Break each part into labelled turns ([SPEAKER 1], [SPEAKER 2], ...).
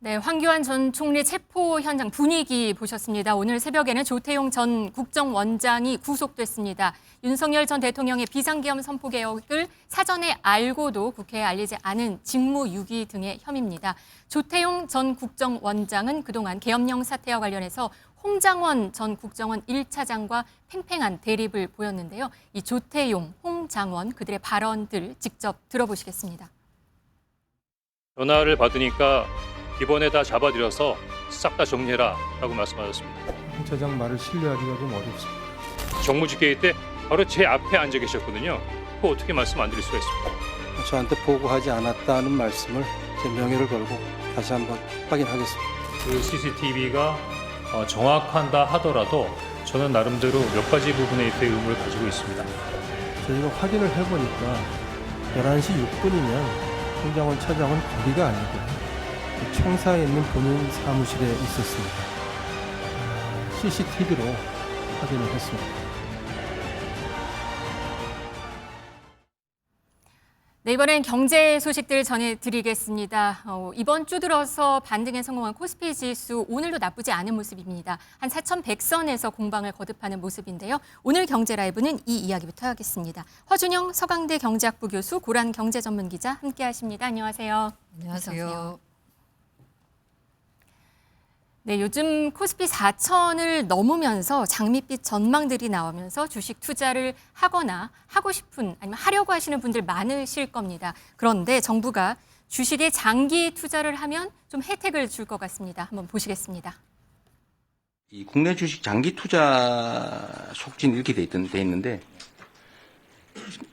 [SPEAKER 1] 네, 황교안 전 총리 체포 현장 분위기 보셨습니다. 오늘 새벽에는 조태용 전 국정원장이 구속됐습니다. 윤석열 전 대통령의 비상계엄 선포 개혁을 사전에 알고도 국회에 알리지 않은 직무유기 등의 혐의입니다. 조태용 전 국정원장은 그동안 계엄령 사태와 관련해서 홍장원 전 국정원 1차장과 팽팽한 대립을 보였는데요. 이 조태용, 홍장원 그들의 발언들 직접 들어보시겠습니다.
[SPEAKER 2] 전화를 받으니까 이번에 다 잡아들여서 싹 다 정리해라 라고 말씀하셨습니다.
[SPEAKER 3] 홍 차장 말을 신뢰하기가 좀 어렵습니다.
[SPEAKER 2] 정무집계회 때 바로 제 앞에 앉아 계셨거든요. 그거 어떻게 말씀 안 드릴 수가 있습니까?
[SPEAKER 4] 저한테 보고하지 않았다는 말씀을 제 명예를 걸고 다시 한번 확인하겠습니다.
[SPEAKER 5] 그 CCTV가 정확한다 하더라도 저는 나름대로 몇 가지 부분에 대해 의문을 가지고 있습니다.
[SPEAKER 3] 저희가 확인을 해보니까 11시 6분이면 홍장원 차장은 거리가 아니고 청사에 있는 본인 사무실에 있었습니다. CCTV로 확인을 했습니다.
[SPEAKER 1] 네, 이번엔 경제 소식들 전해드리겠습니다. 이번 주 들어서 반등에 성공한 코스피 지수 오늘도 나쁘지 않은 모습입니다. 한 4,100선에서 공방을 거듭하는 모습인데요. 오늘 경제 라이브는 이 이야기부터 하겠습니다. 허준영 서강대 경제학부 교수, 고란 경제전문기자 함께하십니다. 안녕하세요.
[SPEAKER 6] 안녕하세요.
[SPEAKER 1] 네, 요즘 코스피 4천을 넘으면서 장밋빛 전망들이 나오면서 주식 투자를 하거나 하고 싶은 아니면 하려고 하시는 분들 많으실 겁니다. 그런데 정부가 주식에 장기 투자를 하면 좀 혜택을 줄 것 같습니다. 한번 보시겠습니다.
[SPEAKER 4] 이 국내 주식 장기 투자 촉진 이렇게 돼 있는데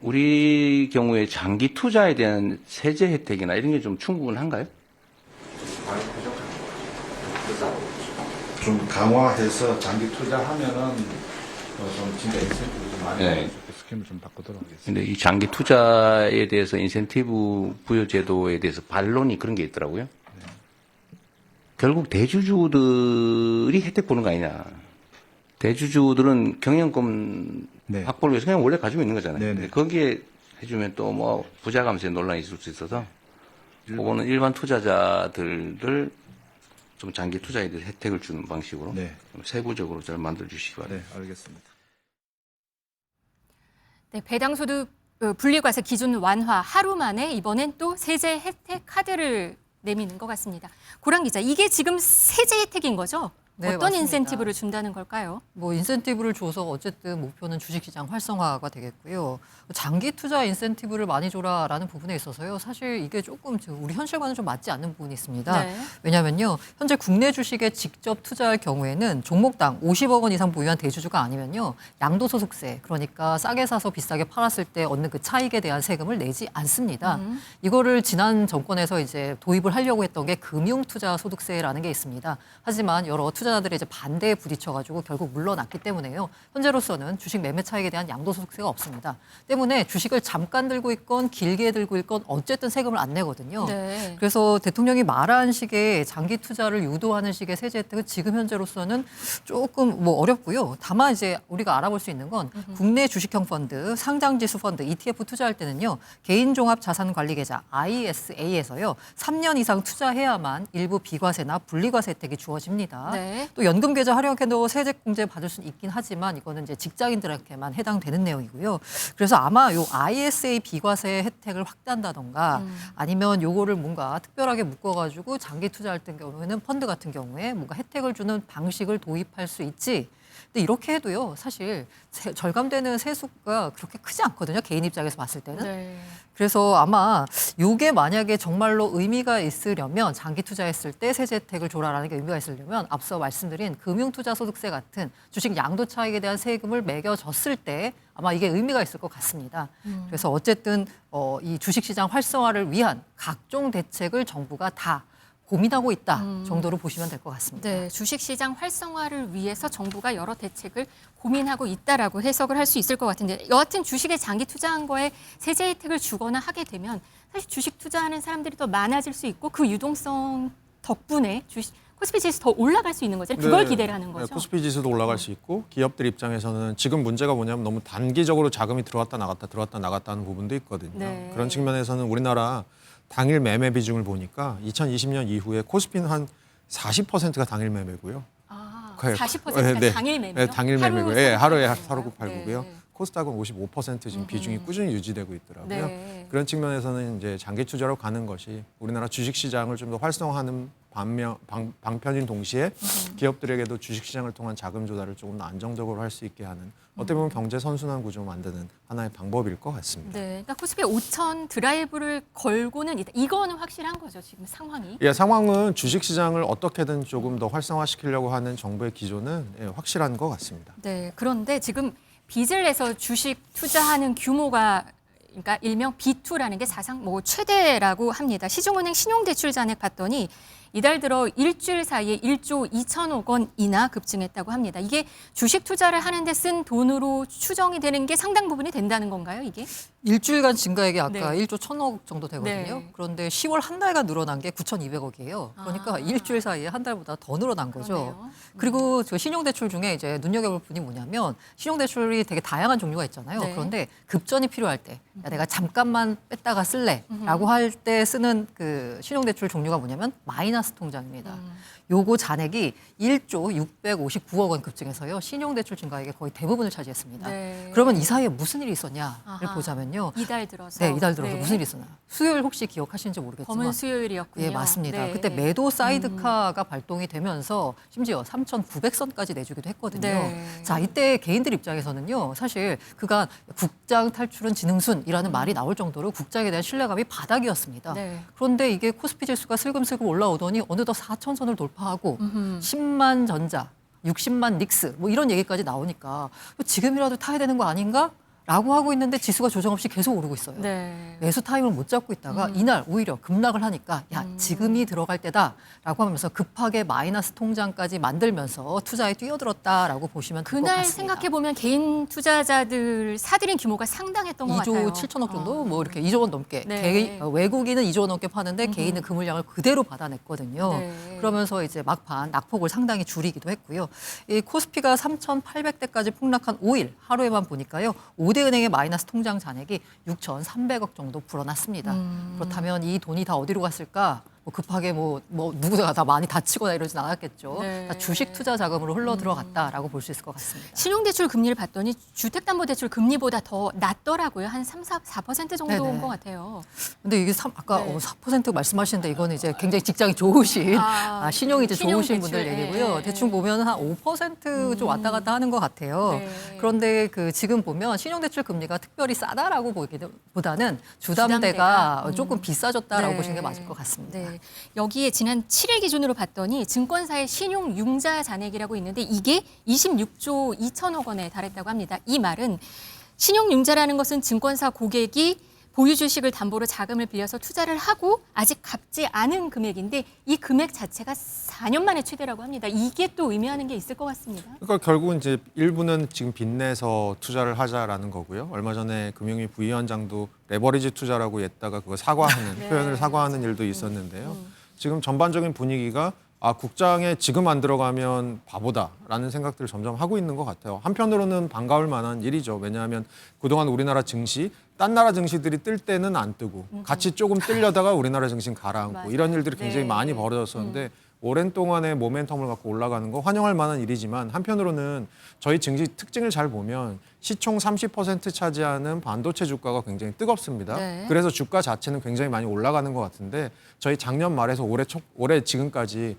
[SPEAKER 4] 우리 경우에 장기 투자에 대한 세제 혜택이나 이런 게 좀 충분한가요?
[SPEAKER 7] 좀 강화해서 장기 투자하면은 좀 진짜 인센티브 좀 많이
[SPEAKER 4] 네.
[SPEAKER 7] 스की임을 좀 바꾸도록 하겠습니다.
[SPEAKER 4] 근데 이 장기 투자에 대해서 인센티브 부여 제도에 대해서 반론이 그런 게 있더라고요. 결국 대주주들이 혜택 보는 거 아니냐. 대주주들은 경영권
[SPEAKER 7] 네.
[SPEAKER 4] 확보를 위해서 그냥 원래 가지고 있는 거잖아요.
[SPEAKER 7] 네네.
[SPEAKER 4] 근데 거기에 해주면 또 뭐 부자 감세 논란이 있을 수 있어서 그거는 일반 투자자들을 좀 장기 투자에 대해서 혜택을 주는 방식으로
[SPEAKER 7] 네.
[SPEAKER 4] 좀 세부적으로 잘 만들어 주시기 바랍니다.
[SPEAKER 7] 네, 알겠습니다.
[SPEAKER 1] 네, 배당소득 분리과세 기준 완화 하루 만에 이번엔 또 세제 혜택 카드를 내미는 것 같습니다. 고란 기자, 이게 지금 세제 혜택인 거죠?
[SPEAKER 6] 네,
[SPEAKER 1] 어떤
[SPEAKER 6] 맞습니다.
[SPEAKER 1] 인센티브를 준다는 걸까요?
[SPEAKER 6] 뭐 인센티브를 줘서 어쨌든 목표는 주식시장 활성화가 되겠고요. 장기 투자 인센티브를 많이 줘라라는 부분에 있어서요. 사실 이게 조금 우리 현실과는 좀 맞지 않는 부분이 있습니다.
[SPEAKER 1] 네.
[SPEAKER 6] 왜냐하면요. 현재 국내 주식에 직접 투자할 경우에는 종목당 50억 원 이상 보유한 대주주가 아니면요. 양도소득세, 그러니까 싸게 사서 비싸게 팔았을 때 얻는 그 차익에 대한 세금을 내지 않습니다. 이거를 지난 정권에서 이제 도입을 하려고 했던 게 금융투자소득세라는 게 있습니다. 하지만 여러 투자자들의 이제 반대에 부딪혀가지고 결국 물러났기 때문에요. 현재로서는 주식 매매 차익에 대한 양도소득세가 없습니다. 때문에 주식을 잠깐 들고 있건 길게 들고 있건 어쨌든 세금을 안 내거든요.
[SPEAKER 1] 네.
[SPEAKER 6] 그래서 대통령이 말한 식의 장기 투자를 유도하는 식의 세제 혜택은 지금 현재로서는 조금 뭐 어렵고요. 다만 이제 우리가 알아볼 수 있는 건 국내 주식형 펀드, 상장지수 펀드, ETF 투자할 때는요. 개인종합자산관리계좌 ISA에서요. 3년 이상 투자해야만 일부 비과세나 분리과세 혜택이 주어집니다.
[SPEAKER 1] 네.
[SPEAKER 6] 또 연금계좌 활용해도 세액공제 받을 수는 있긴 하지만 이거는 이제 직장인들에게만 해당되는 내용이고요. 그래서 아마 요 ISA 비과세 혜택을 확대한다던가 아니면 요거를 뭔가 특별하게 묶어가지고 장기 투자할 때 경우에는 펀드 같은 경우에 뭔가 혜택을 주는 방식을 도입할 수 있지. 근데 이렇게 해도요, 사실 절감되는 세수가 그렇게 크지 않거든요. 개인 입장에서 봤을 때는.
[SPEAKER 1] 네.
[SPEAKER 6] 그래서 아마 이게 만약에 정말로 의미가 있으려면 장기 투자했을 때 세제 혜택을 줘라라는 게 의미가 있으려면 앞서 말씀드린 금융투자소득세 같은 주식 양도 차익에 대한 세금을 매겨졌을 때 아마 이게 의미가 있을 것 같습니다. 그래서 어쨌든 이 주식시장 활성화를 위한 각종 대책을 정부가 다 고민하고 있다 정도로 보시면 될 것 같습니다.
[SPEAKER 1] 네, 주식시장 활성화를 위해서 정부가 여러 대책을 고민하고 있다라고 해석을 할 수 있을 것 같은데 여하튼 주식에 장기 투자한 거에 세제 혜택을 주거나 하게 되면 사실 주식 투자하는 사람들이 더 많아질 수 있고 그 유동성 덕분에 코스피 지수 더 올라갈 수 있는 거죠. 그걸 기대를 하는 거죠.
[SPEAKER 8] 네, 코스피 지수도 올라갈 수 있고 기업들 입장에서는 지금 문제가 뭐냐면 너무 단기적으로 자금이 들어왔다 나갔다 하는 부분도 있거든요.
[SPEAKER 1] 네.
[SPEAKER 8] 그런 측면에서는 우리나라 당일 매매 비중을 보니까 2020년 이후에 코스피는 한 40%가 당일 매매고요.
[SPEAKER 1] 아,
[SPEAKER 8] 거의-
[SPEAKER 1] 40%가
[SPEAKER 8] 네,
[SPEAKER 1] 당일 매매요?
[SPEAKER 8] 네, 당일 매매고요. 예, 하루에
[SPEAKER 1] 사고
[SPEAKER 8] 사로급팔고요.
[SPEAKER 1] 네.
[SPEAKER 8] 코스닥은 55% 지금 비중이 꾸준히 유지되고 있더라고요.
[SPEAKER 1] 네.
[SPEAKER 8] 그런 측면에서는 이제 장기 투자로 가는 것이 우리나라 주식 시장을 좀 더 활성화하는 방편인 동시에 기업들에게도 주식 시장을 통한 자금 조달을 조금 더 안정적으로 할 수 있게 하는 어떻게 보면 경제 선순환 구조를 만드는 하나의 방법일 것 같습니다.
[SPEAKER 1] 네, 그러니까 코스피 5천 드라이브를 걸고는 있다. 이거는 확실한 거죠, 지금 상황이.
[SPEAKER 8] 예, 상황은 주식 시장을 어떻게든 조금 더 활성화시키려고 하는 정부의 기조는 예, 확실한 것 같습니다.
[SPEAKER 1] 네, 그런데 지금 빚을 내서 주식 투자하는 규모가 그러니까 일명 B2라는 게 사상 뭐 최대라고 합니다. 시중은행 신용대출 잔액 봤더니 이달 들어 일주일 사이에 1조 2천억 원이나 급증했다고 합니다. 이게 주식 투자를 하는데 쓴 돈으로 추정이 되는 게 상당 부분이 된다는 건가요, 이게?
[SPEAKER 6] 일주일간 증가액이 아까
[SPEAKER 1] 네.
[SPEAKER 6] 1조 1,000억 정도 되거든요.
[SPEAKER 1] 네.
[SPEAKER 6] 그런데 10월 한 달간 늘어난 게 9,200억이에요. 그러니까
[SPEAKER 1] 아.
[SPEAKER 6] 일주일 사이에 한 달보다 더 늘어난 거죠.
[SPEAKER 1] 그러네요.
[SPEAKER 6] 그리고 저 신용대출 중에 이제 눈여겨볼 분이 뭐냐면 신용대출이 되게 다양한 종류가 있잖아요.
[SPEAKER 1] 네.
[SPEAKER 6] 그런데 급전이 필요할 때 야, 내가 잠깐만 뺐다가 쓸래라고 할 때 쓰는 그 신용대출 종류가 뭐냐면 마이너스 통장입니다. 요거 잔액이 1조 659억 원 급증해서요. 신용대출 증가액의 거의 대부분을 차지했습니다.
[SPEAKER 1] 네.
[SPEAKER 6] 그러면 이 사이에 무슨 일이 있었냐를
[SPEAKER 1] 아하.
[SPEAKER 6] 보자면요.
[SPEAKER 1] 이달 들어서.
[SPEAKER 6] 네, 이달 들어서
[SPEAKER 1] 네.
[SPEAKER 6] 무슨 일이 있었나요? 수요일 혹시 기억하시는지 모르겠지만
[SPEAKER 1] 검은 수요일이었군요.
[SPEAKER 6] 예, 맞습니다.
[SPEAKER 1] 네.
[SPEAKER 6] 그때 매도 사이드카가 발동이 되면서 심지어 3,900선까지 내주기도 했거든요.
[SPEAKER 1] 네.
[SPEAKER 6] 자, 이때 개인들 입장에서는요. 사실 그간 국장 탈출은 지능순이라는 말이 나올 정도로 국장에 대한 신뢰감이 바닥이었습니다.
[SPEAKER 1] 네.
[SPEAKER 6] 그런데 이게 코스피 지수가 슬금슬금 올라오더니 어느덧 4,000선을 돌파하고 10만 전자, 60만 닉스 뭐 이런 얘기까지 나오니까 지금이라도 타야 되는 거 아닌가? 라고 하고 있는데 지수가 조정 없이 계속 오르고 있어요.
[SPEAKER 1] 네.
[SPEAKER 6] 매수 타임을 못 잡고 있다가 이날 오히려 급락을 하니까 야 지금이 들어갈 때다라고 하면서 급하게 마이너스 통장까지 만들면서 투자에 뛰어들었다라고 보시면 될 것
[SPEAKER 1] 그날
[SPEAKER 6] 같습니다.
[SPEAKER 1] 생각해 보면 개인 투자자들 사들인 규모가 상당했던 것
[SPEAKER 6] 2조
[SPEAKER 1] 같아요.
[SPEAKER 6] 7천억 정도 뭐 이렇게 2조 원 넘게
[SPEAKER 1] 네.
[SPEAKER 6] 외국인은 2조 원 넘게 파는데 개인은 그 물량을 그대로 받아냈거든요.
[SPEAKER 1] 네.
[SPEAKER 6] 그러면서 이제 막판 낙폭을 상당히 줄이기도 했고요. 이 코스피가 3,800대까지 폭락한 5일 하루에만 보니까요. 5대 은행의 마이너스 통장 잔액이 6,300억 정도 불어났습니다. 그렇다면 이 돈이 다 어디로 갔을까? 뭐 급하게 뭐 누구가 다 많이 다치거나 이러진 않았겠죠.
[SPEAKER 1] 네.
[SPEAKER 6] 다 주식 투자 자금으로 흘러 들어갔다라고 볼 수 있을 것 같습니다.
[SPEAKER 1] 신용대출 금리를 봤더니 주택담보대출 금리보다 더 낮더라고요. 한 3-4% 정도 온
[SPEAKER 6] 네네.
[SPEAKER 1] 것 같아요.
[SPEAKER 6] 근데 이게 아까
[SPEAKER 1] 네.
[SPEAKER 6] 4% 말씀하시는데 이거는 이제 굉장히 직장이 좋으신 신용이 이제 좋으신
[SPEAKER 1] 신용대출,
[SPEAKER 6] 분들 얘기고요.
[SPEAKER 1] 예.
[SPEAKER 6] 대충 보면 한 5%좀 왔다 갔다 하는 것 같아요.
[SPEAKER 1] 네.
[SPEAKER 6] 그런데 그 지금 보면 신용대출 금리가 특별히 싸다라고 보기보다는 주담대가
[SPEAKER 1] 주담대가,
[SPEAKER 6] 조금 비싸졌다라고
[SPEAKER 1] 네.
[SPEAKER 6] 보시는 게 맞을 것 같습니다.
[SPEAKER 1] 네. 여기에 지난 7일 기준으로 봤더니 증권사의 신용 융자 잔액이라고 있는데 이게 26조 2천억 원에 달했다고 합니다. 이 말은 신용 융자라는 것은 증권사 고객이 보유 주식을 담보로 자금을 빌려서 투자를 하고 아직 갚지 않은 금액인데 이 금액 자체가 4년 만에 최대라고 합니다. 이게 또 의미하는 게 있을 것 같습니다.
[SPEAKER 8] 그러니까 결국은 이제 일부는 지금 빚내서 투자를 하자라는 거고요. 얼마 전에 금융위 부위원장도 레버리지 투자라고 했다가 그거 사과하는
[SPEAKER 1] 네,
[SPEAKER 8] 표현을 사과하는 일도 있었는데요. 지금 전반적인 분위기가 국장에 지금 안 들어가면 바보다라는 생각들을 점점 하고 있는 것 같아요. 한편으로는 반가울 만한 일이죠. 왜냐하면 그동안 우리나라 증시, 딴 나라 증시들이 뜰 때는 안 뜨고 같이 조금 뜨려다가 우리나라 증시 가라앉고
[SPEAKER 1] 맞아요.
[SPEAKER 8] 이런 일들이 굉장히
[SPEAKER 1] 네.
[SPEAKER 8] 많이 벌어졌었는데 오랜 동안의 모멘텀을 갖고 올라가는 거 환영할 만한 일이지만 한편으로는 저희 증시 특징을 잘 보면 시총 30% 차지하는 반도체 주가가 굉장히 뜨겁습니다.
[SPEAKER 1] 네.
[SPEAKER 8] 그래서 주가 자체는 굉장히 많이 올라가는 것 같은데 저희 작년 말에서 올해 지금까지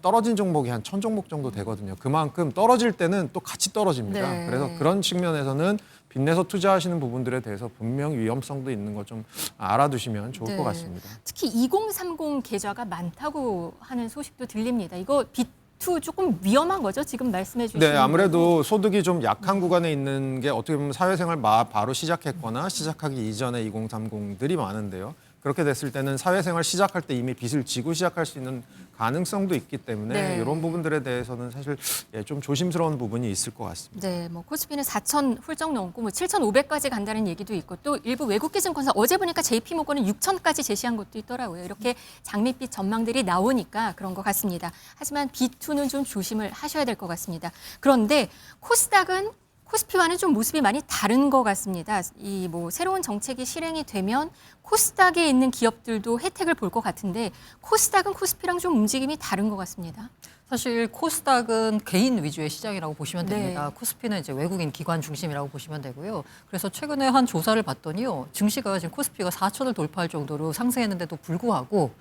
[SPEAKER 8] 떨어진 종목이 한 1,000종목 정도 되거든요. 그만큼 떨어질 때는 또 같이 떨어집니다.
[SPEAKER 1] 네.
[SPEAKER 8] 그래서 그런 측면에서는 빚내서 투자하시는 부분들에 대해서 분명 위험성도 있는 거 좀 알아두시면 좋을
[SPEAKER 1] 네.
[SPEAKER 8] 것 같습니다.
[SPEAKER 1] 특히 2030 계좌가 많다고 하는 소식도 들립니다. 이거 B2 조금 위험한 거죠? 지금 말씀해 주신
[SPEAKER 8] 네, 아무래도 소득이 좀 약한 구간에 있는 게 어떻게 보면 사회생활 바로 시작했거나 시작하기 이전에 2030들이 많은데요. 그렇게 됐을 때는 사회생활 시작할 때 이미 빚을 지고 시작할 수 있는 가능성도 있기 때문에
[SPEAKER 1] 네.
[SPEAKER 8] 이런 부분들에 대해서는 사실 좀 조심스러운 부분이 있을 것 같습니다.
[SPEAKER 1] 네, 뭐 코스피는 4,000 훌쩍 넘고 뭐 7,500까지 간다는 얘기도 있고 또 일부 외국계 증권사 어제 보니까 JP모건은 6,000까지 제시한 것도 있더라고요. 이렇게 장밋빛 전망들이 나오니까 그런 것 같습니다. 하지만 B2는 좀 조심을 하셔야 될 것 같습니다. 그런데 코스닥은 코스피와는 좀 모습이 많이 다른 것 같습니다. 이 뭐 새로운 정책이 실행이 되면 코스닥에 있는 기업들도 혜택을 볼 것 같은데 코스닥은 코스피랑 좀 움직임이 다른 것 같습니다.
[SPEAKER 6] 사실 코스닥은 개인 위주의 시장이라고 보시면 됩니다.
[SPEAKER 1] 네.
[SPEAKER 6] 코스피는 이제 외국인 기관 중심이라고 보시면 되고요. 그래서 최근에 한 조사를 봤더니요. 증시가 지금 코스피가 4천을 돌파할 정도로 상승했는데도 불구하고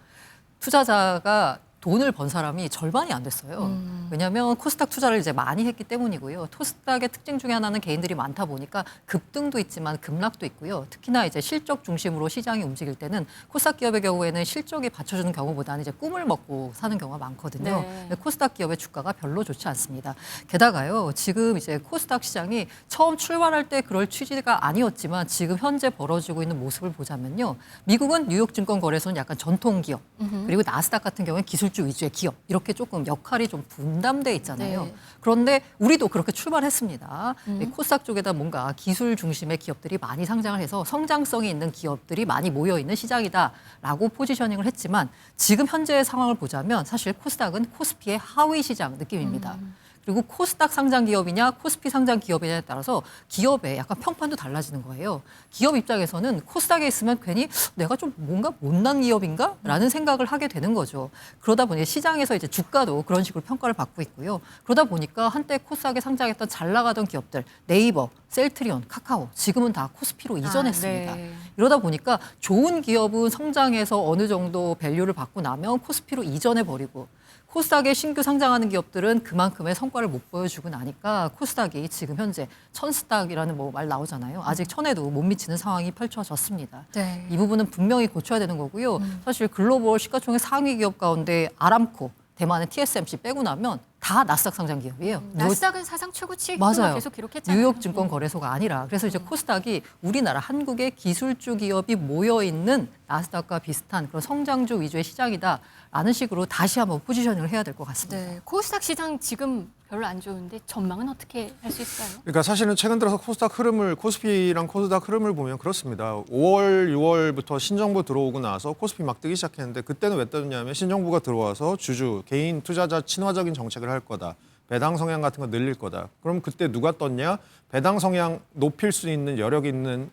[SPEAKER 6] 투자자가 돈을 번 사람이 절반이 안 됐어요. 왜냐하면 코스닥 투자를 이제 많이 했기 때문이고요. 코스닥의 특징 중에 하나는 개인들이 많다 보니까 급등도 있지만 급락도 있고요. 특히나 이제 실적 중심으로 시장이 움직일 때는 코스닥 기업의 경우에는 실적이 받쳐주는 경우보다는 이제 꿈을 먹고 사는 경우가 많거든요.
[SPEAKER 1] 네.
[SPEAKER 6] 근데 코스닥 기업의 주가가 별로 좋지 않습니다. 게다가요, 지금 이제 코스닥 시장이 처음 출발할 때 그럴 취지가 아니었지만 지금 현재 벌어지고 있는 모습을 보자면요. 미국은 뉴욕 증권거래소는 약간 전통 기업, 그리고 나스닥 같은 경우는 기술주 위주의 기업, 이렇게 조금 역할이 좀 분담돼 있잖아요.
[SPEAKER 1] 네.
[SPEAKER 6] 그런데 우리도 그렇게 출발했습니다. 이 코스닥 쪽에다 뭔가 기술 중심의 기업들이 많이 상장을 해서 성장성이 있는 기업들이 많이 모여 있는 시장이다라고 포지셔닝을 했지만 지금 현재의 상황을 보자면 사실 코스닥은 코스피의 하위 시장 느낌입니다. 그리고 코스닥 상장 기업이냐 코스피 상장 기업이냐에 따라서 기업의 약간 평판도 달라지는 거예요. 기업 입장에서는 코스닥에 있으면 괜히 내가 좀 뭔가 못난 기업인가? 라는 생각을 하게 되는 거죠. 그러다 보니 시장에서 이제 주가도 그런 식으로 평가를 받고 있고요. 그러다 보니까 한때 코스닥에 상장했던 잘 나가던 기업들, 네이버, 셀트리온, 카카오 지금은 다 코스피로 이전했습니다.
[SPEAKER 1] 네.
[SPEAKER 6] 이러다 보니까 좋은 기업은 성장해서 어느 정도 밸류를 받고 나면 코스피로 이전해버리고 코스닥에 신규 상장하는 기업들은 그만큼의 성과를 못 보여주고 나니까 코스닥이 지금 현재 천스닥이라는 뭐 말 나오잖아요. 아직 천에도 못 미치는 상황이 펼쳐졌습니다.
[SPEAKER 1] 네.
[SPEAKER 6] 이 부분은 분명히 고쳐야 되는 거고요. 사실 글로벌 시가총액 상위 기업 가운데 아람코, 대만의 TSMC 빼고 나면 다 나스닥 상장 기업이에요.
[SPEAKER 1] 나스닥은 사상 최고치
[SPEAKER 6] 맞아요.
[SPEAKER 1] 계속 기록했잖아요.
[SPEAKER 6] 뉴욕 증권 거래소가 아니라 그래서 이제 코스닥이 우리나라 한국의 기술주 기업이 모여 있는 나스닥과 비슷한 그런 성장주 위주의 시장이다라는 식으로 다시 한번 포지셔닝을 해야 될 것 같습니다.
[SPEAKER 1] 네. 코스닥 시장 지금 별로 안 좋은데 전망은 어떻게 할 수 있을까요?
[SPEAKER 8] 그러니까 사실은 최근 들어서 코스닥 흐름을 코스피랑 코스닥 흐름을 보면 그렇습니다. 5월, 6월부터 신정부 들어오고 나서 코스피 막 뜨기 시작했는데 그때는 왜 뜨냐면 신정부가 들어와서 주주, 개인 투자자 친화적인 정책을 할 거다. 배당 성향 같은 거 늘릴 거다. 그럼 그때 누가 떴냐? 배당 성향 높일 수 있는 여력 있는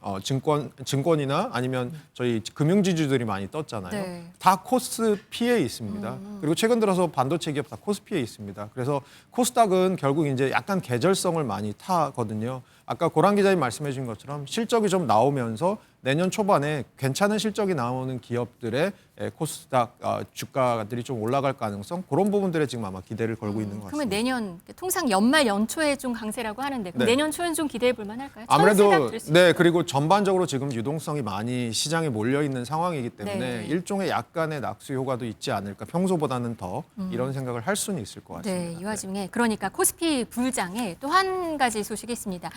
[SPEAKER 8] 증권이나 아니면 저희 금융지주들이 많이 떴잖아요.
[SPEAKER 1] 네.
[SPEAKER 8] 다 코스피에 있습니다. 그리고 최근 들어서 반도체 기업 다 코스피에 있습니다. 그래서 코스닥은 결국 이제 약간 계절성을 많이 타거든요. 아까 고란 기자님 말씀해 주신 것처럼 실적이 좀 나오면서 내년 초반에 괜찮은 실적이 나오는 기업들의 코스닥 주가들이 좀 올라갈 가능성 그런 부분들에 지금 아마 기대를 걸고 있는 것 같습니다.
[SPEAKER 1] 그러면 내년 통상 연말 연초에 좀 강세라고 하는데 그럼
[SPEAKER 8] 네.
[SPEAKER 1] 내년 초엔 좀 기대해 볼 만할까요?
[SPEAKER 8] 아무래도
[SPEAKER 1] 천세가 될 수
[SPEAKER 8] 네
[SPEAKER 1] 있어요?
[SPEAKER 8] 그리고 전반적으로 지금 유동성이 많이 시장에 몰려 있는 상황이기 때문에
[SPEAKER 1] 네.
[SPEAKER 8] 일종의 약간의 낙수 효과도 있지 않을까 평소보다는 더 이런 생각을 할 수는 있을 것 같습니다.
[SPEAKER 1] 네, 이 와중에 그러니까 코스피 불장에 또 한 가지 소식이 있습니다.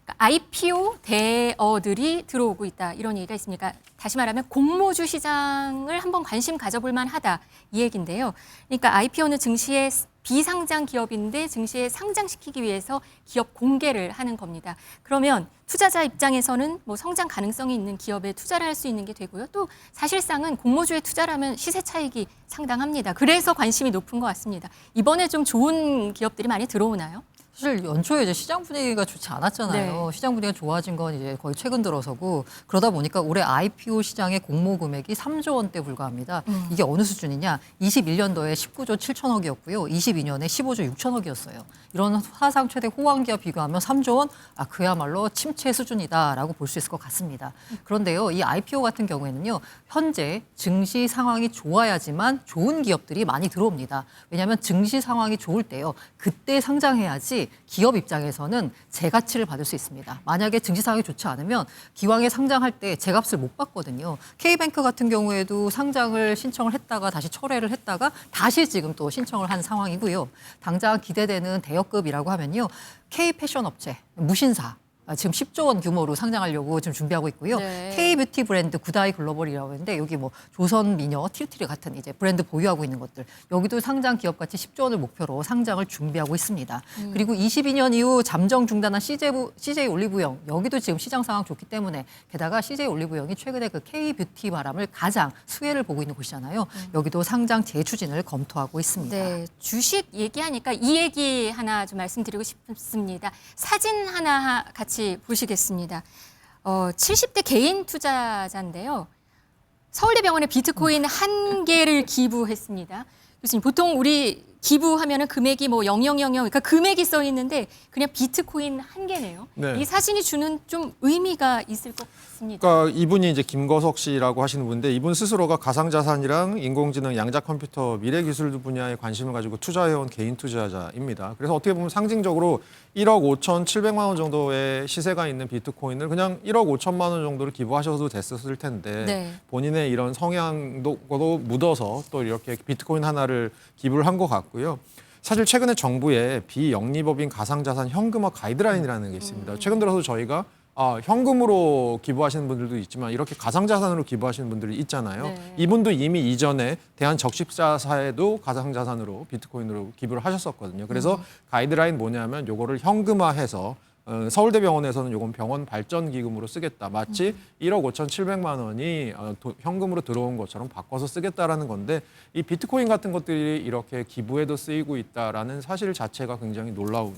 [SPEAKER 1] 그러니까 IPO 대어들이 들어오고 있다 이런 얘기가 있습니까? 다시 말하면 공모주 시장을 한번 관심 가져볼 만하다 이 얘기인데요. 그러니까 IPO는 증시에 비상장 기업인데 증시에 상장시키기 위해서 기업 공개를 하는 겁니다. 그러면 투자자 입장에서는 뭐 성장 가능성이 있는 기업에 투자를 할 수 있는 게 되고요. 또 사실상은 공모주에 투자라면 시세 차익이 상당합니다. 그래서 관심이 높은 것 같습니다. 이번에 좀 좋은 기업들이 많이 들어오나요?
[SPEAKER 6] 사실 연초에 이제 시장 분위기가 좋지 않았잖아요.
[SPEAKER 1] 네.
[SPEAKER 6] 시장 분위기가 좋아진 건 이제 거의 최근 들어서고 그러다 보니까 올해 IPO 시장의 공모 금액이 3조 원대에 불과합니다. 이게 어느 수준이냐? 21년도에 19조 7천억이었고요. 22년에 15조 6천억이었어요. 이런 사상 최대 호황기와 비교하면 3조 원? 그야말로 침체 수준이다라고 볼 수 있을 것 같습니다. 그런데요, 이 IPO 같은 경우에는요, 현재 증시 상황이 좋아야지만 좋은 기업들이 많이 들어옵니다. 왜냐하면 증시 상황이 좋을 때요, 그때 상장해야지 기업 입장에서는 재가치를 받을 수 있습니다. 만약에 증시 상황이 좋지 않으면 기왕에 상장할 때 재값을 못 받거든요. K뱅크 같은 경우에도 상장을 신청을 했다가 다시 철회를 했다가 다시 지금 또 신청을 한 상황이고요. 당장 기대되는 대여급이라고 하면요. K패션 업체, 무신사, 지금 10조 원 규모로 상장하려고 지금 준비하고 있고요.
[SPEAKER 1] 네.
[SPEAKER 6] K뷰티 브랜드 구다이 글로벌이라고 하는데 여기 뭐 조선 미녀, 티르티르 같은 이제 브랜드 보유하고 있는 것들 여기도 상장 기업 가치 10조 원을 목표로 상장을 준비하고 있습니다. 그리고 22년 이후 잠정 중단한 CJ 올리브영 여기도 지금 시장 상황 좋기 때문에 게다가 CJ 올리브영이 최근에 그 K뷰티 바람을 가장 수혜를 보고 있는 곳이잖아요. 여기도 상장 재추진을 검토하고 있습니다.
[SPEAKER 1] 네, 주식 얘기하니까 이 얘기 하나 좀 말씀드리고 싶습니다. 사진 하나 같이 보시겠습니다. 70대 개인 투자자인데요. 서울대병원에 비트코인 1개를 기부했습니다. 교수님, 보통 우리 기부하면은 금액이 뭐 0000, 그러니까 금액이 써 있는데 그냥 비트코인 1개네요.
[SPEAKER 8] 네.
[SPEAKER 1] 이 사진이 주는 좀 의미가 있을 것 같습니다.
[SPEAKER 8] 그러니까 이분이 이제 김거석 씨라고 하시는 분인데 이분 스스로가 가상자산이랑 인공지능, 양자컴퓨터, 미래기술 분야에 관심을 가지고 투자해온 개인 투자자입니다. 그래서 어떻게 보면 상징적으로 1억 5,700만 원 정도의 시세가 있는 비트코인을 그냥 1억 5천만 원 정도를 기부하셔도 됐었을 텐데
[SPEAKER 1] 네.
[SPEAKER 8] 본인의 이런 성향도 묻어서 또 이렇게 비트코인 하나를 기부를 한 것 같고요. 사실 최근에 정부에 비영리법인 가상자산 현금화 가이드라인이라는 게 있습니다. 최근 들어서 저희가 현금으로 기부하시는 분들도 있지만 이렇게 가상자산으로 기부하시는 분들이 있잖아요.
[SPEAKER 1] 네.
[SPEAKER 8] 이분도 이미 이전에 대한적십자사에도 가상자산으로 비트코인으로 기부를 하셨었거든요. 그래서 가이드라인 뭐냐면 요거를 현금화해서 서울대병원에서는 요건 병원 발전 기금으로 쓰겠다. 마치 1억 5,700만 원이 현금으로 들어온 것처럼 바꿔서 쓰겠다라는 건데 이 비트코인 같은 것들이 이렇게 기부에도 쓰이고 있다라는 사실 자체가 굉장히 놀라운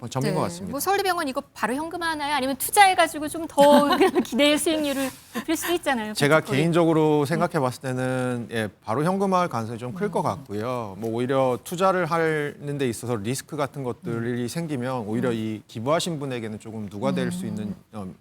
[SPEAKER 8] 점인 것 같습니다.
[SPEAKER 1] 뭐 서울대병원 이거 바로 현금화하나요? 아니면 투자해가지고 좀 더 기대의 수익률을 높일 수도 있잖아요.
[SPEAKER 8] 제가
[SPEAKER 1] 비트코인.
[SPEAKER 8] 개인적으로 생각해 봤을 때는 바로 현금화할 가능성이 좀 클 것 같고요. 뭐 오히려 투자를 하는 데 있어서 리스크 같은 것들이 생기면 오히려 이 기부하신 분에게는 조금 누가될 수 있는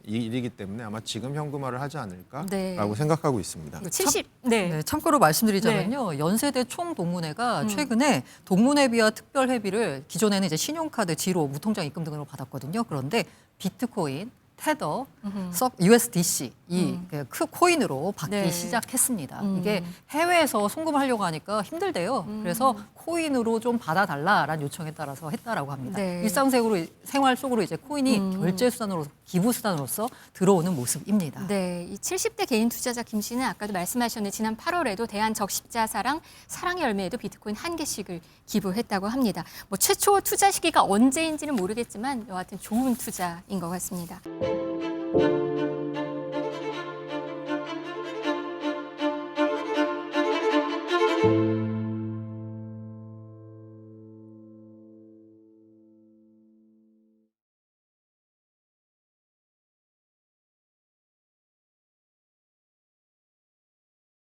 [SPEAKER 8] 일이기 때문에 아마 지금 현금화를 하지 않을까라고
[SPEAKER 1] 네.
[SPEAKER 8] 생각하고 있습니다.
[SPEAKER 1] 70. 네.
[SPEAKER 6] 네, 참고로 말씀드리자면요. 연세대 총동문회가 최근에 동문회비와 특별회비를 기존에는 이제 신용카드, 지로, 무통장 입금 등으로 받았거든요. 그런데 비트코인, 테더, USDC 그 코인으로 받기
[SPEAKER 1] 네.
[SPEAKER 6] 시작했습니다. 이게 해외에서 송금을 하려고 하니까 힘들대요. 그래서 코인으로 좀 받아달라라는 요청에 따라서 했다라고 합니다.
[SPEAKER 1] 네.
[SPEAKER 6] 생활 속으로 이제 코인이 결제 수단으로 기부 수단으로서 들어오는 모습입니다.
[SPEAKER 1] 네, 이 70대 개인 투자자 김 씨는 아까도 말씀하셨는데 지난 8월에도 대한적십자사랑 사랑의 열매에도 비트코인 1개씩을 기부했다고 합니다. 뭐 최초 투자 시기가 언제인지는 모르겠지만 여하튼 좋은 투자인 것 같습니다.